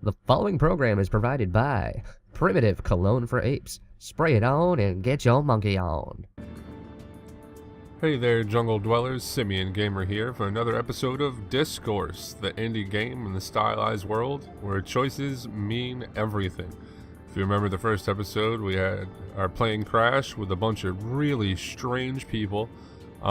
The following program is provided by Primitive Cologne for Apes. Spray it on and get your monkey on. Hey there, jungle dwellers, TheSimianGamer here for another episode of Dyscourse, the indie game in the stylized world where choices mean everything. If you remember the first episode, we had our plane crash with a bunch of really strange people. They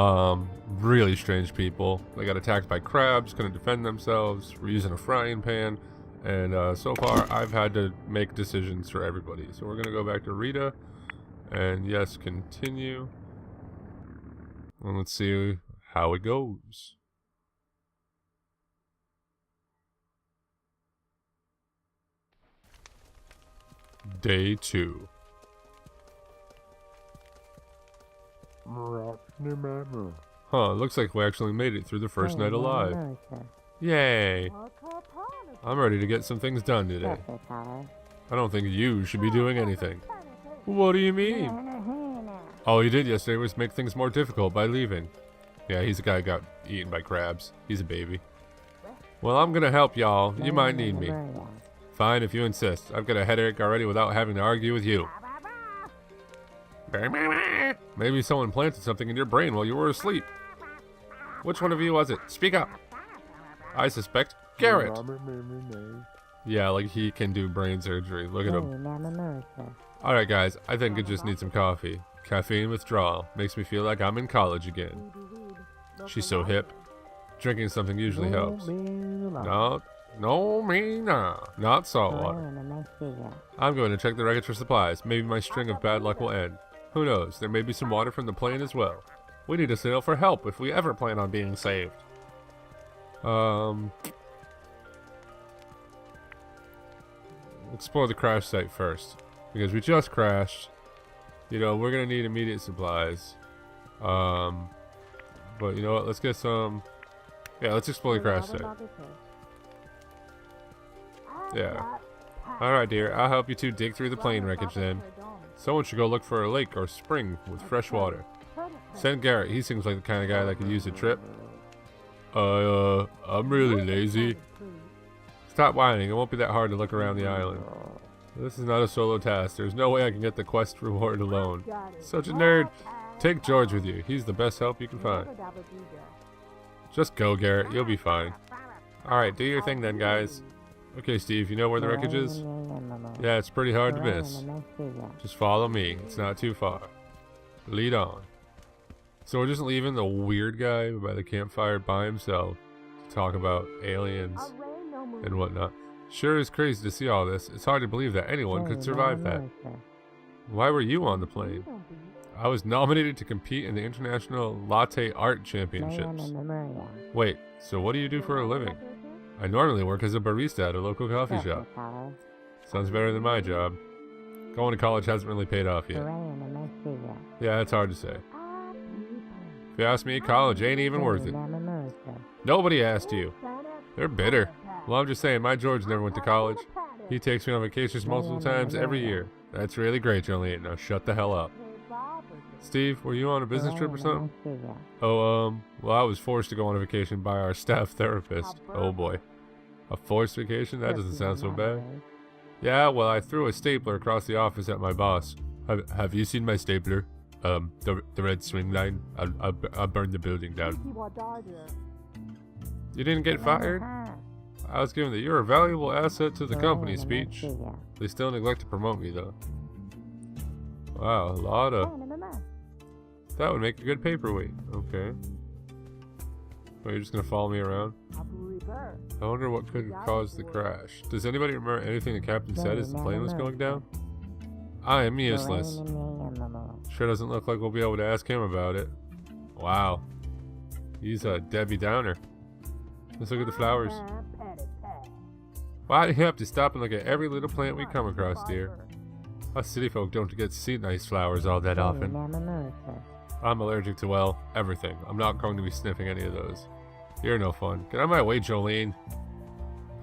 got attacked by crabs, couldn't defend themselves, were using a frying pan, and so far I've had to make decisions for everybody. So we're gonna go back to Rita, and yes, continue. And let's see how it goes. Day 2. Huh, looks like we actually made it through the first night alive. Yay! I'm ready to get some things done today. I don't think you should be doing anything. What do you mean? All you did yesterday was make things more difficult by leaving. Yeah, he's a guy who got eaten by crabs. He's a baby. Well, I'm gonna help y'all. You might need me. Fine, if you insist. I've got a headache already without having to argue with you. Maybe someone planted something in your brain while you were asleep. Which one of you was it? Speak up. I suspect Garrett. Yeah, like he can do brain surgery. Look at him. Alright guys, I think I just need some coffee. Caffeine withdrawal. Makes me feel like I'm in college again. She's so hip. Drinking something usually helps. Not salt water. I'm going to check the wreckage for supplies. Maybe my string of bad luck will end. Who knows, there may be some water from the plane as well. We need to sail for help if we ever plan on being saved. Explore the crash site first. Because we just crashed. You know, we're gonna need immediate supplies. But you know what, let's get some... Yeah, let's explore the crash site. Yeah. Alright dear, I'll help you two dig through the plane wreckage then. Someone should go look for a lake or spring with fresh water. Send Garrett, he seems like the kind of guy that could use a trip. I'm really lazy. Stop whining, it won't be that hard to look around the island. This is not a solo task, there's no way I can get the quest reward alone. Such a nerd. Take George with you, he's the best help you can find. Just go, Garrett, you'll be fine. Alright, do your thing then, guys. Okay, Steve, you know where the wreckage is? Yeah, it's pretty hard to miss. Just follow me, it's not too far. Lead on. So we're just leaving the weird guy by the campfire by himself to talk about aliens and whatnot. Sure is crazy to see all this. It's hard to believe that anyone could survive that. Why were you on the plane? I was nominated to compete in the International Latte Art Championships. Wait, so what do you do for a living? I normally work as a barista at a local coffee shop. Sounds better than my job. Going to college hasn't really paid off yet. Yeah, it's hard to say. If you ask me, college ain't even worth it. Nobody asked you. They're bitter. Well, I'm just saying, my George never went to college. He takes me on vacations multiple times every year. That's really great, Jolene. Now shut the hell up. Steve, were you on a business trip or something? Oh, well, I was forced to go on a vacation by our staff therapist. Oh boy. A forced vacation? That doesn't sound so bad. Yeah, well, I threw a stapler across the office at my boss. Have you seen my stapler? The red swing line? I burned the building down. You didn't get fired? I was given the "you're a valuable asset to the company" speech. They still neglect to promote me, though. Wow, a lot of... That would make a good paperweight. Okay. Oh, you're just gonna follow me around? I wonder what could have caused the crash. Does anybody remember anything the captain said as the plane was going down? I am useless. Sure doesn't look like we'll be able to ask him about it. Wow. He's a Debbie Downer. Let's look at the flowers. Why do you have to stop and look at every little plant we come across, dear? Us city folk don't get to see nice flowers all that often. I'm allergic to, well, everything. I'm not going to be sniffing any of those. You're no fun. Get out of my way, Jolene.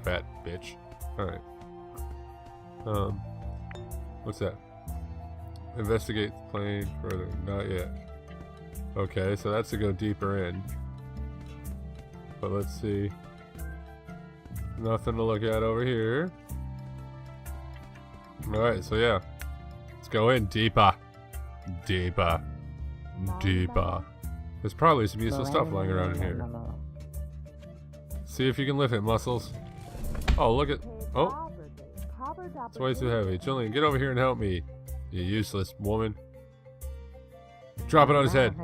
Fat bitch. Alright. What's that? Investigate the plane further. Not yet. Okay, so that's to go deeper in. But let's see. Nothing to look at over here. Alright, so yeah. Let's go in deeper. Deeper. Deeper. There's probably some useful stuff lying around in here. See if you can lift it, muscles. Oh, look at... Oh! It's way too heavy. Julian, get over here and help me. You useless woman. Drop it on his head.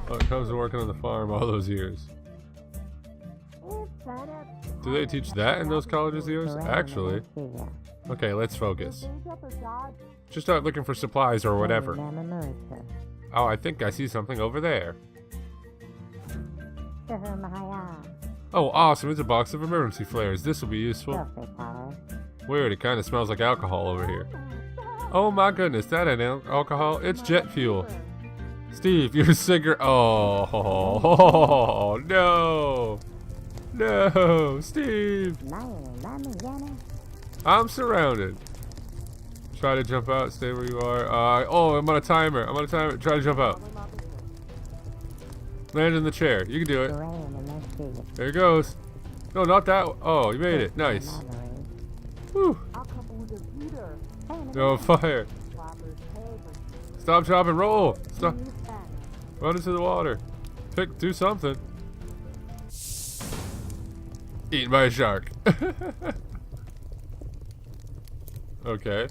Oh, it comes to working on the farm all those years. Do they teach that in those colleges of yours? Actually. Okay, let's focus. Just start looking for supplies or whatever. Oh, I think I see something over there. Oh, awesome. It's a box of emergency flares. This will be useful. Weird, it kind of smells like alcohol over here. Oh my goodness, that ain't alcohol. It's jet fuel. Steve, you're a cigarette. Oh, no. No, Steve. I'm surrounded. Try to jump out. Stay where you are. Oh, I'm on a timer. Try to jump out. Land in the chair. You can do it. There it goes. No, not that. Oh, you made it. Nice. Whew. No, fire. Stop, chop, and roll. Stop. Run into the water. Do something. Eaten by a shark. Okay.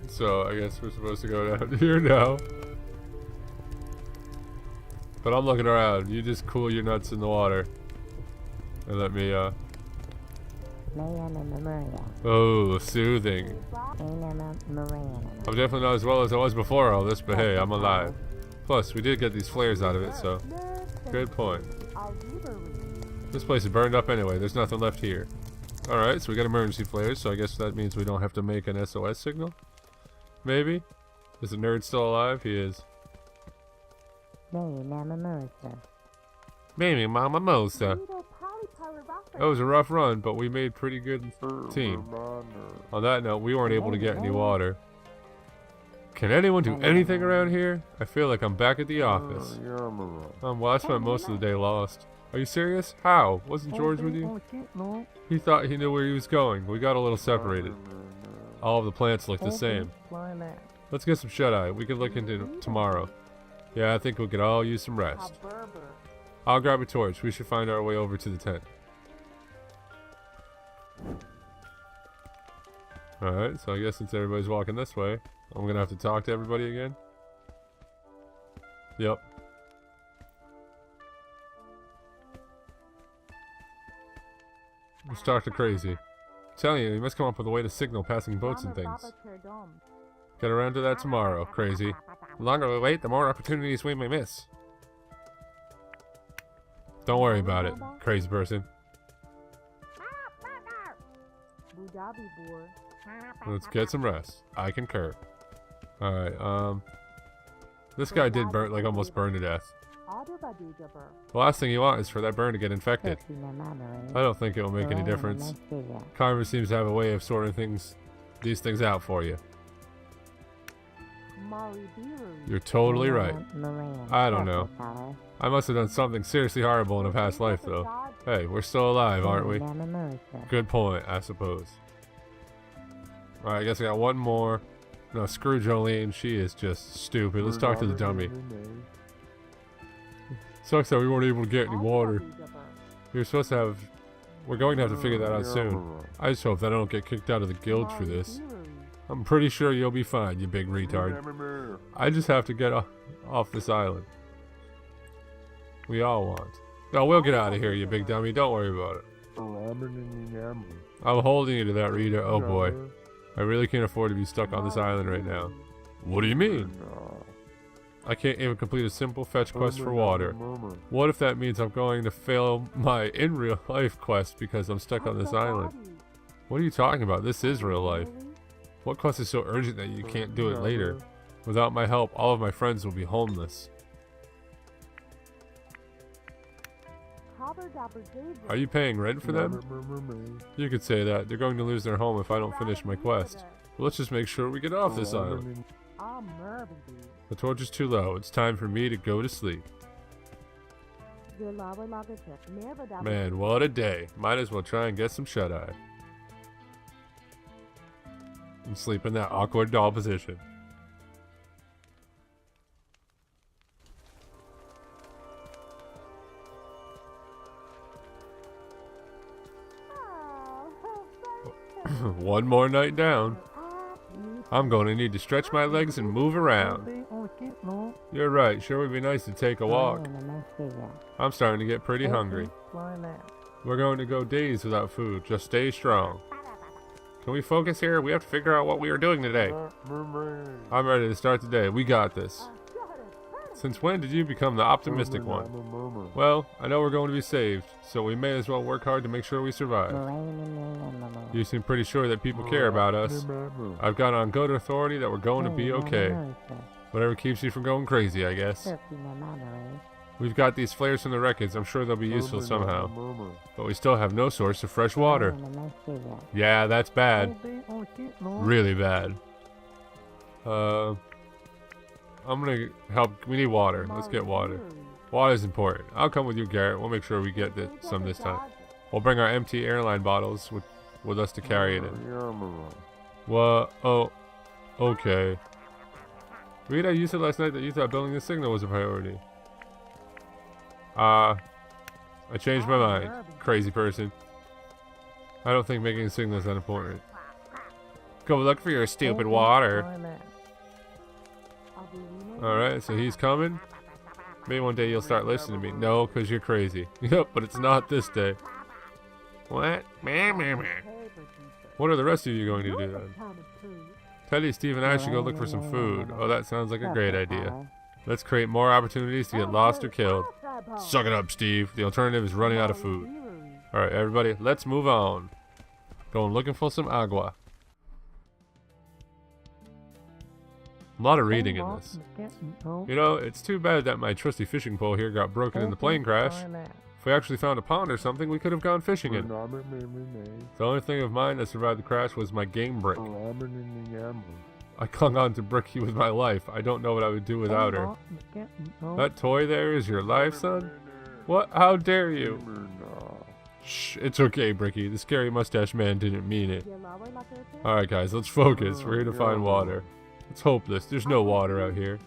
So, I guess we're supposed to go down here now. But I'm looking around. You just cool your nuts in the water. And let me, Oh, soothing. I'm definitely not as well as I was before all this, but hey, I'm alive. Plus, we did get these flares out of it, so... Good point. This place is burned up anyway. There's nothing left here. Alright, so we got emergency flares, so I guess that means we don't have to make an SOS signal? Maybe? Is the nerd still alive? He is. Baby Mama Mosa. That was a rough run, but we made pretty good team. On that note, we weren't able to get any water. Can anyone do anything around here? I feel like I'm back at the office. Well, I spent most of the day lost. Are you serious? How? Wasn't George with you? He thought he knew where he was going. We got a little separated. All of the plants look the same. Let's get some shut-eye. We can look into tomorrow. Yeah, I think we could all use some rest. I'll grab a torch. We should find our way over to the tent. Alright, so I guess since everybody's walking this way, I'm gonna have to talk to everybody again. Yep. Let's talk to Crazy. I'm telling you must come up with a way to signal passing boats and things. Get around to that tomorrow, Crazy. The longer we wait, the more opportunities we may miss. Don't worry about it, crazy person. Let's get some rest. I concur. Alright, this guy did burn, like almost burn to death. The last thing you want is for that burn to get infected. I don't think it will make any difference. Karma seems to have a way of sorting these things out for you. You're totally right. I don't know. I must have done something seriously horrible in a past life, though. Hey, we're still alive, aren't we? Good point, I suppose. Alright, I guess I got one more. No, screw Jolene. She is just stupid. Let's talk to the dummy. Sucks that we weren't able to get any water. We're supposed to have... We're going to have to figure that out soon. I just hope that I don't get kicked out of the guild for this. I'm pretty sure you'll be fine, you big retard. I just have to get off this island. We all want. No, we'll get out of here, you big dummy. Don't worry about it. I'm holding you to that, Rita. Oh boy. I really can't afford to be stuck on this island right now. What do you mean? I can't even complete a simple fetch quest for water. What if that means I'm going to fail my in real life quest because I'm stuck on this island? What are you talking about? This is real life. What quest is so urgent that you can't do it later? Without my help, all of my friends will be homeless. Are you paying rent for them? You could say that. They're going to lose their home if I don't finish my quest. Well, let's just make sure we get off this island. The torch is too low. It's time for me to go to sleep. Man, what a day. Might as well try and get some shut-eye. and sleep in that awkward doll position. One more night down. I'm going to need to stretch my legs and move around. You're right, sure would be nice to take a walk. I'm starting to get pretty hungry. We're going to go days without food, just stay strong. Can we focus here? We have to figure out what we are doing today. I'm ready to start the day, we got this. Since when did you become the optimistic one? Well, I know we're going to be saved, so we may as well work hard to make sure we survive. You seem pretty sure that people care about us. I've got on good authority that we're going to be okay. Whatever keeps you from going crazy, I guess. We've got these flares from the wreckage. I'm sure they'll be useful somehow. But we still have no source of fresh water. Yeah, that's bad. Really bad. I'm gonna help. We need water. Let's get water. Water's important. I'll come with you, Garrett. We'll make sure we get some this time. We'll bring our empty airline bottles with us to carry it in. What? Oh, okay. Rita, you said last night that you thought building the signal was a priority. I changed my mind. Crazy person. I don't think making a signal is that important. Go look for your stupid water. Alright, so he's coming. Maybe one day you'll start listening to me. No, because you're crazy. Yep, but it's not this day. What? What are the rest of you going to do then? Teddy, Steve, and I should go look for some food. Oh, that sounds like a great idea. Let's create more opportunities to get lost or killed. Suck it up, Steve. The alternative is running out of food. Alright, everybody, let's move on. Going looking for some agua. A lot of reading in this. You know, it's too bad that my trusty fishing pole here got broken in the plane crash. If we actually found a pond or something, we could have gone fishing in. The only thing of mine that survived the crash was my game brick. I clung on to Bricky with my life. I don't know what I would do without her. That toy there is your life, son? What? How dare you? Shh, it's okay, Bricky. The scary mustache man didn't mean it. Alright guys, let's focus. We're here to find water. It's hopeless. There's no water out here.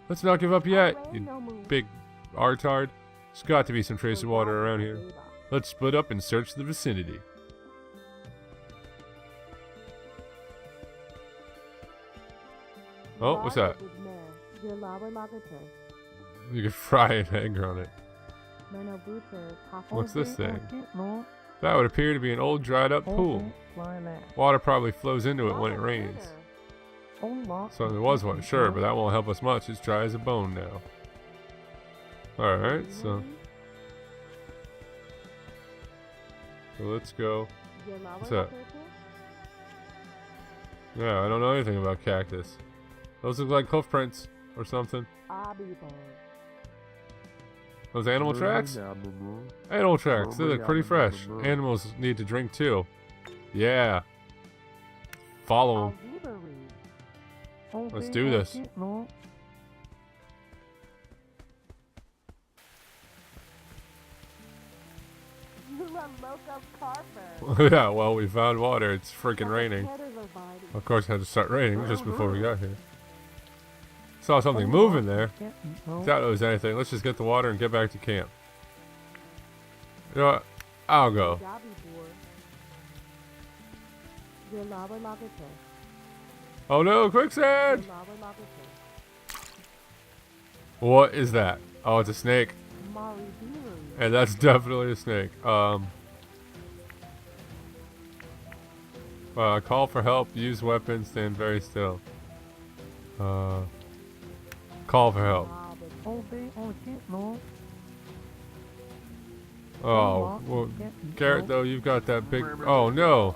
Let's not give up yet, you big artard. There's got to be some trace of water around here. Let's split up and search the vicinity. Oh, what's that? You can fry an egg on it. What's this thing? That would appear to be an old dried up pool. Water probably flows into it when it rains. So there was one, sure, but that won't help us much. It's dry as a bone now. Alright, so let's go. What's that? Yeah, I don't know anything about cactus. Those look like hoof prints or something. Those animal tracks? Animal tracks, they look pretty fresh. Animals need to drink too. Yeah. Follow them. Let's do this. Yeah, well, we found water. It's freaking raining. Of course, it had to start raining just before we got here. Saw something moving there. Doubt it was anything. Let's just get the water and get back to camp. You know what? I'll go. Oh no, quicksand! What is that? Oh, it's a snake. And that's definitely a snake. Call for help, use weapons, stand very still. Call for help. Oh, well, Garrett, though, you've got that big... Oh, no!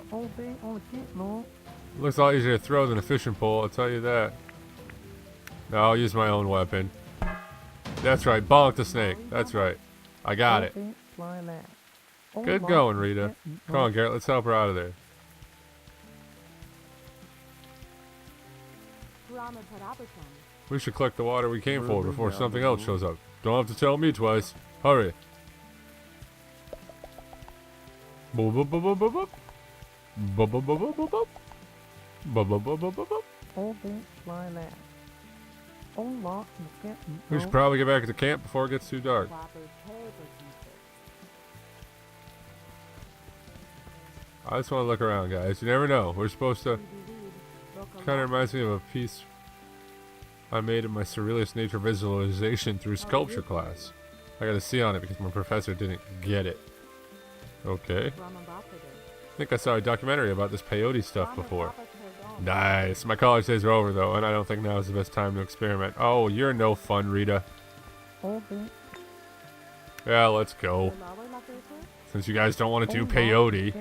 Looks a lot easier to throw than a fishing pole, I'll tell you that. No, I'll use my own weapon. That's right, bonk the snake. That's right. I got it. Good going, Rita. Come on, Garrett, let's help her out of there. We should collect the water we came for before something else shows up. Don't have to tell me twice. Hurry. Boop, boop, boop, boop, boop, boop. Boop, boop, boop, boop, boop, boop. We should probably get back to camp before it gets too dark. I just want to look around, guys. You never know. We're supposed to... Kind of reminds me of a piece I made in my surrealist nature visualization through sculpture class. I got a C on it because my professor didn't get it. Okay. I think I saw a documentary about this peyote stuff before. Nice. My college days are over, though, and I don't think now is the best time to experiment. Oh, you're no fun, Rita. Yeah, let's go. Since you guys don't want to do peyote.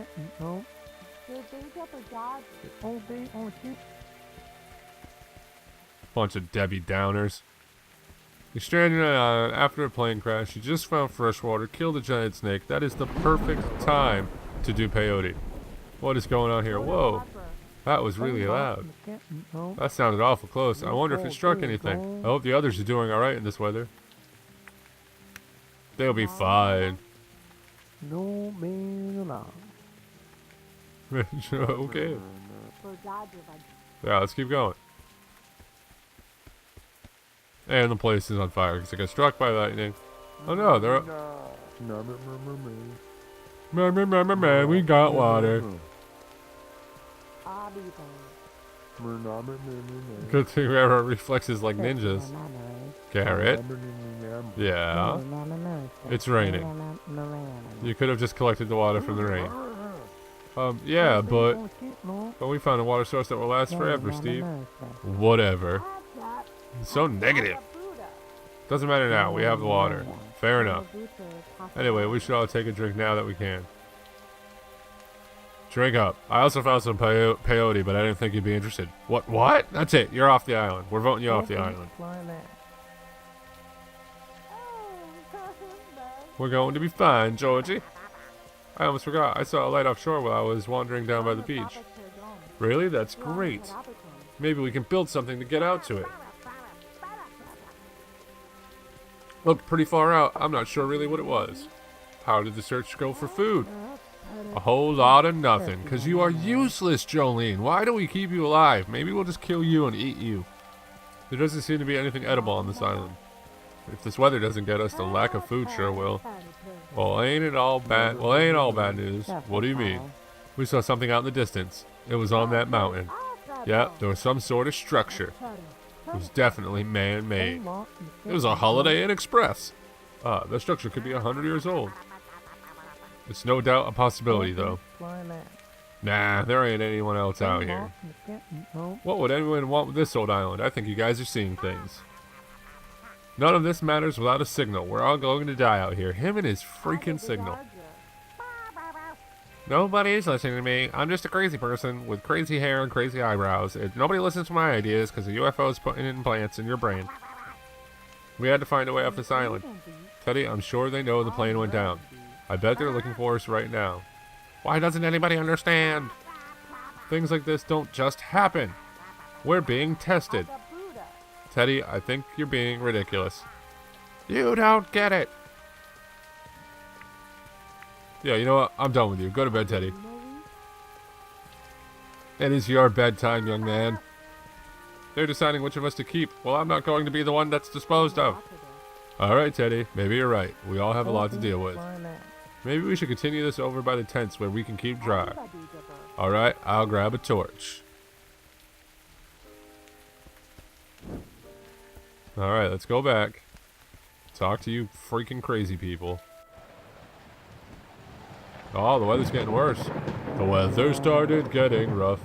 Bunch of Debbie Downers. You're stranded on an island after a plane crash. You just found fresh water, killed a giant snake. That is the perfect time to do peyote. What is going on here? Whoa. That was really loud. That sounded awful close. I wonder if it struck anything. I hope the others are doing alright in this weather. They'll be fine. Okay. Yeah, let's keep going. And the place is on fire because it got struck by lightning. Oh no, they're... Man, we got water. Good thing we have our reflexes like ninjas. Carrot. Yeah. It's raining. You could have just collected the water from the rain. Yeah, but we found a water source that will last forever, Steve. Whatever. So negative. Doesn't matter now, we have the water. Fair enough. Anyway, we should all take a drink now that we can. Drink up. I also found some peyote, but I didn't think you'd be interested. What? That's it. You're off the island. We're voting you off the island. We're going to be fine, Georgie. I almost forgot. I saw a light offshore while I was wandering down by the beach. Really? That's great. Maybe we can build something to get out to it. Looked pretty far out. I'm not sure really what it was. How did the search go for food? A whole lot of nothing, because you are useless, Jolene. Why do we keep you alive? Maybe we'll just kill you and eat you. There doesn't seem to be anything edible on this island. If this weather doesn't get us, the lack of food sure will. Well, ain't all bad news. What do you mean? We saw something out in the distance. It was on that mountain. Yeah, there was some sort of structure. It was definitely man-made. It was a Holiday Inn Express. The structure could be 100 years old. It's no doubt a possibility, though. Nah, there ain't anyone else out here. What would anyone want with this old island? I think you guys are seeing things. None of this matters without a signal. We're all going to die out here. Him and his freaking signal. Nobody's listening to me. I'm just a crazy person with crazy hair and crazy eyebrows. Nobody listens to my ideas because the UFO is putting implants in your brain. We had to find a way off this island. Teddy, I'm sure they know the plane went down. I bet they're looking for us right now. Why doesn't anybody understand? Things like this don't just happen. We're being tested. Teddy, I think you're being ridiculous. You don't get it. Yeah, you know what? I'm done with you. Go to bed, Teddy. It is your bedtime, young man. They're deciding which of us to keep. Well, I'm not going to be the one that's disposed of. Alright, Teddy. Maybe you're right. We all have a lot to deal with. Maybe we should continue this over by the tents where we can keep dry. Alright, I'll grab a torch. Alright, let's go back. Talk to you freaking crazy people. Oh, the weather's getting worse. The weather started getting rough.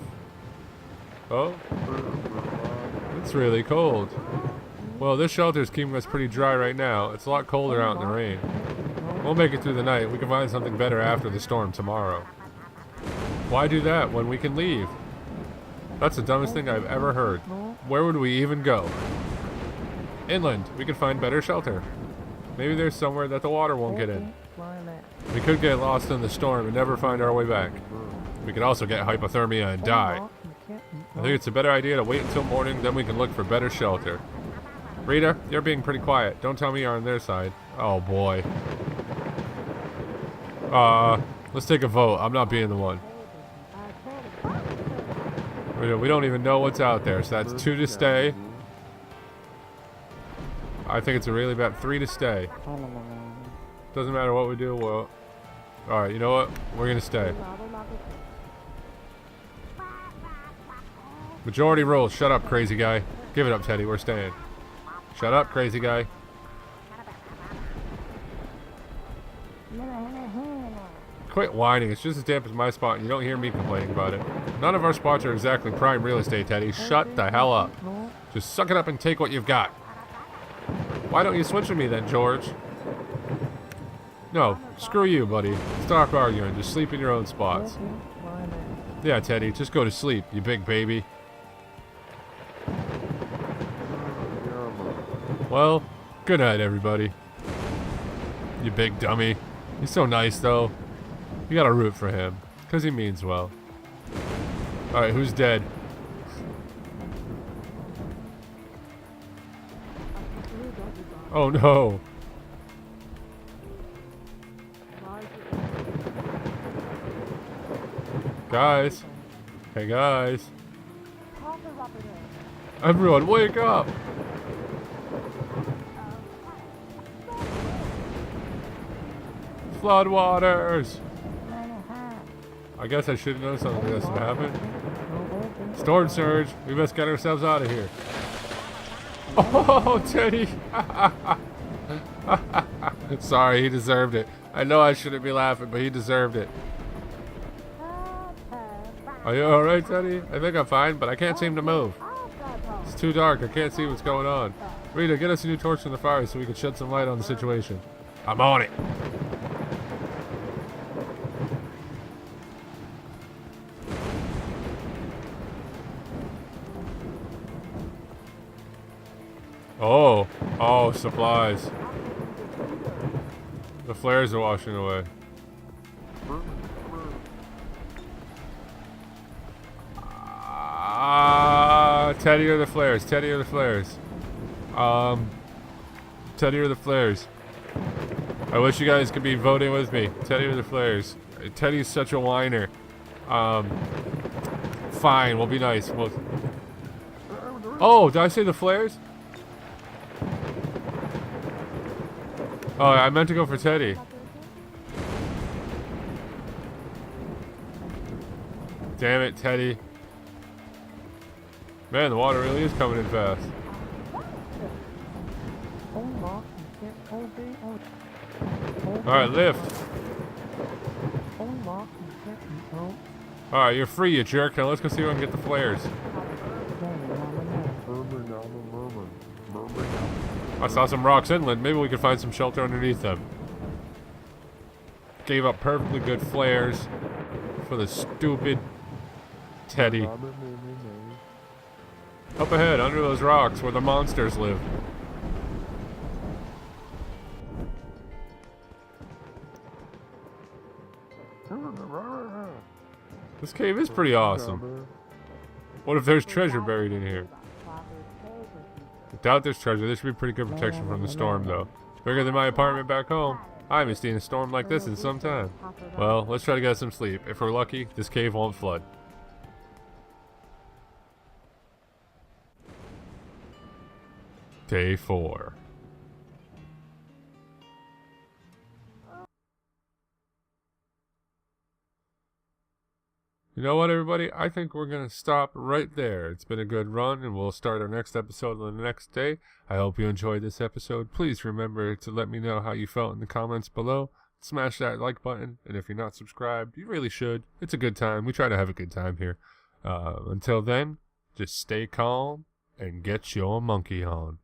Oh. It's really cold. Well, this shelter's keeping us pretty dry right now. It's a lot colder out in the rain. We'll make it through the night. We can find something better after the storm tomorrow. Why do that when we can leave? That's the dumbest thing I've ever heard. Where would we even go? Inland. We could find better shelter. Maybe there's somewhere that the water won't get in. We could get lost in the storm and never find our way back. We could also get hypothermia and die. I think it's a better idea to wait until morning, then we can look for better shelter. Rita, you're being pretty quiet. Don't tell me you're on their side. Oh boy. Let's take a vote. I'm not being the one. We don't even know what's out there, so that's 2 to stay. I think it's a really bad 3 to stay. Doesn't matter what we do, well... Alright, you know what? We're gonna stay. Majority rules. Shut up, crazy guy. Give it up, Teddy. We're staying. Shut up, crazy guy. Quit whining. It's just as damp as my spot, and you don't hear me complaining about it. None of our spots are exactly prime real estate, Teddy. Shut the hell up. Just suck it up and take what you've got. Why don't you switch with me then, George? No, screw you, buddy. Stop arguing. Just sleep in your own spots. Yeah, Teddy, just go to sleep, you big baby. Well, good night, everybody. You big dummy. He's so nice, though. You gotta root for him, because he means well. Alright, who's dead? Oh, no. Guys. Hey, guys. Everyone, wake up! Floodwaters! I guess I should have known something like this would happen. Storm surge! We best get ourselves out of here. Oh, Teddy! Sorry, he deserved it. I know I shouldn't be laughing, but he deserved it. Are you alright, Teddy? I think I'm fine, but I can't seem to move. It's too dark. I can't see what's going on. Rita, get us a new torch from the fire so we can shed some light on the situation. I'm on it. Oh, supplies. The flares are washing away. Teddy or the flares? Teddy or the flares? Teddy or the flares? I wish you guys could be voting with me. Teddy or the flares? Teddy's such a whiner. Fine, we'll be nice. Oh, did I say the flares? Oh, I meant to go for Teddy. Damn it, Teddy. Man, the water really is coming in fast. Alright, lift. Alright, you're free, you jerk. Now let's go see if I can get the flares. I saw some rocks inland. Maybe we could find some shelter underneath them. Gave up perfectly good flares for the stupid Teddy. Up ahead, under those rocks, where the monsters live. This cave is pretty awesome. What if there's treasure buried in here? I doubt there's treasure. There should be pretty good protection from the storm, though. Bigger than my apartment back home. I haven't seen a storm like this in some time. Well, let's try to get some sleep. If we're lucky, this cave won't flood. Day 4. You know what, everybody? I think we're going to stop right there. It's been a good run, and we'll start our next episode on the next day. I hope you enjoyed this episode. Please remember to let me know how you felt in the comments below. Smash that like button, and if you're not subscribed, you really should. It's a good time. We try to have a good time here. Until then, just stay calm and get your monkey on.